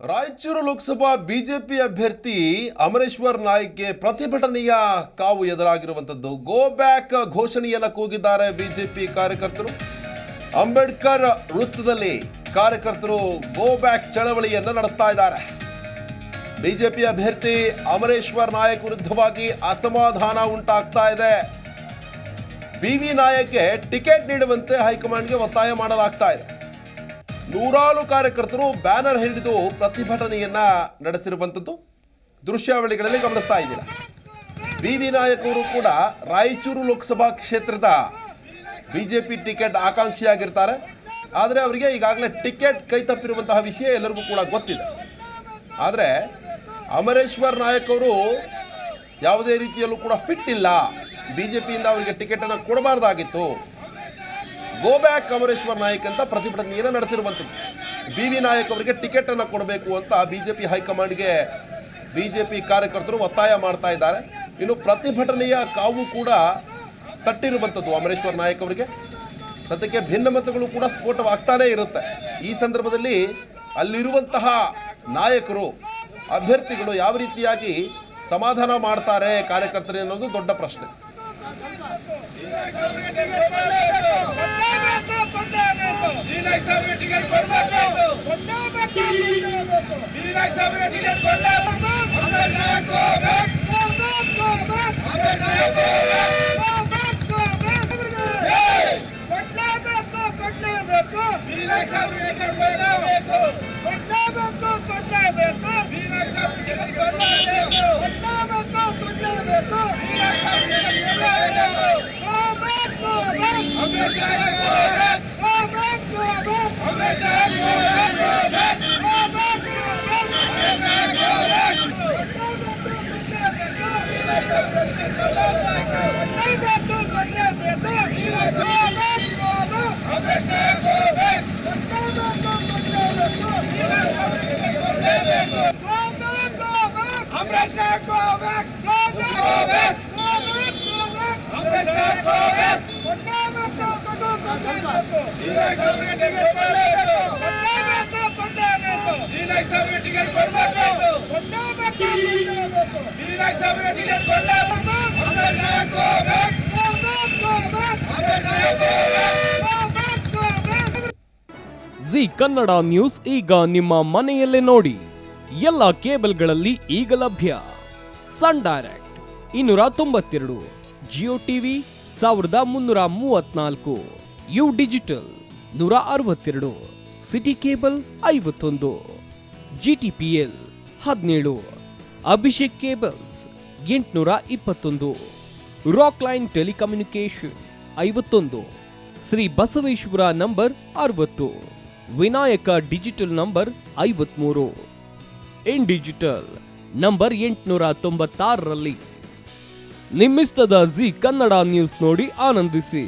Raichur Lok Sabha BJP ಅಭ್ಯರ್ಥಿ ಅಮರೇಶ್ವರ್ ನಾಯ್ಕ್ಗೆ ಪ್ರತಿಭಟನೆಯ ಕಾವು ಎದುರಾಗಿರುವಂತದ್ದು. ಗೋ ಬ್ಯಾಕ್ ಘೋಷಣೆಯನ್ನ ಕೂಗಿದ್ದಾರೆ ಬಿಜೆಪಿ ಕಾರ್ಯಕರ್ತರು. ಅಂಬೇಡ್ಕರ್ ವೃತ್ತದಲ್ಲಿ ಕಾರ್ಯಕರ್ತರು ಗೋ ಬ್ಯಾಕ್ ಚಳವಳಿಯನ್ನು ನಡೆಸ್ತಾ ಇದ್ದಾರೆ. ಬಿಜೆಪಿ ಅಭ್ಯರ್ಥಿ ಅಮರೇಶ್ವರ್ ನಾಯ್ಕ್ ವಿರುದ್ಧವಾಗಿ ಅಸಮಾಧಾನ ಉಂಟಾಗ್ತಾ ಇದೆ. ಬಿವಿ ನಾಯಕ್ಗೆ ಟಿಕೆಟ್ ನೀಡುವಂತೆ ಹೈಕಮಾಂಡ್ಗೆ ಒತ್ತಾಯ ಮಾಡಲಾಗ್ತಾ ಇದೆ. ನೂರಾರು ಕಾರ್ಯಕರ್ತರು ಬ್ಯಾನರ್ ಹಿಡಿದು ಪ್ರತಿಭಟನೆಯನ್ನ ನಡೆಸಿರುವಂಥದ್ದು ದೃಶ್ಯಾವಳಿಗಳಲ್ಲಿ ಗಮನಿಸ್ತಾ ಇದ್ದೀರಾ. ಬಿವಿ ನಾಯಕ್ ಅವರು ಕೂಡ ರಾಯಚೂರು ಲೋಕಸಭಾ ಕ್ಷೇತ್ರದ ಬಿಜೆಪಿ ಟಿಕೆಟ್ ಆಕಾಂಕ್ಷಿಯಾಗಿರ್ತಾರೆ. ಆದರೆ ಅವರಿಗೆ ಈಗಾಗಲೇ ಟಿಕೆಟ್ ಕೈ ತಪ್ಪಿರುವಂತಹ ವಿಷಯ ಎಲ್ಲರಿಗೂ ಕೂಡ ಗೊತ್ತಿದೆ. ಆದರೆ ಅಮರೇಶ್ವರ್ ನಾಯಕ್ ಅವರು ಯಾವುದೇ ರೀತಿಯಲ್ಲೂ ಕೂಡ ಫಿಟ್ ಇಲ್ಲ. ಬಿಜೆಪಿಯಿಂದ ಅವರಿಗೆ ಟಿಕೆಟನ್ನು ಕೊಡಬಾರ್ದಾಗಿತ್ತು. ಗೋ ಬ್ಯಾಕ್ ಅಮರೇಶ್ವರ್ ನಾಯ್ಕ್ ಅಂತ ಪ್ರತಿಭಟನೆಯನ್ನು ನಡೆಸಿರುವಂಥದ್ದು. ಬಿವಿ ನಾಯಕ್ ಅವರಿಗೆ ಟಿಕೆಟ್ ಅನ್ನು ಕೊಡಬೇಕು ಅಂತ ಬಿಜೆಪಿ ಹೈಕಮಾಂಡ್ಗೆ ಬಿಜೆಪಿ ಕಾರ್ಯಕರ್ತರು ಒತ್ತಾಯ ಮಾಡ್ತಾ ಇದ್ದಾರೆ. ಇನ್ನು ಪ್ರತಿಭಟನೆಯ ಕಾವು ಕೂಡ ತಟ್ಟಿರುವಂಥದ್ದು ಅಮರೇಶ್ವರ್ ನಾಯ್ಕ್ ಅವರಿಗೆ. ಸದ್ಯಕ್ಕೆ ಭಿನ್ನಮತಗಳು ಕೂಡ ಸ್ಫೋಟವಾಗ್ತಾನೇ ಇರುತ್ತೆ. ಈ ಸಂದರ್ಭದಲ್ಲಿ ಅಲ್ಲಿರುವಂತಹ ನಾಯಕರು ಅಭ್ಯರ್ಥಿಗಳು ಯಾವ ರೀತಿಯಾಗಿ ಸಮಾಧಾನ ಮಾಡ್ತಾರೆ ಕಾರ್ಯಕರ್ತರು ಅನ್ನೋದು ದೊಡ್ಡ ಪ್ರಶ್ನೆ. ಜಿ ಕನ್ನಡ ನ್ಯೂಸ್ ಈಗ ನಿಮ್ಮ ಮನೆಯಲ್ಲೇ ನೋಡಿ. ಎಲ್ಲ ಕೇಬಲ್ಗಳಲ್ಲಿ ಈಗ ಲಭ್ಯ. Sun Direct 292, Jio TV 1334, U digital 162, city cable 51, GTPL 17, Abhishek cables 821, Rockline telecommunication 51, Shri Basaveshwara number 60, Vinayaka digital number 53, in digital number 896ರಲ್ಲಿ ನಿಮ್ಮಿಸ್ತದ ಜಿ ಕನ್ನಡ ನ್ಯೂಸ್ ನೋಡಿ ಆನಂದಿಸಿ.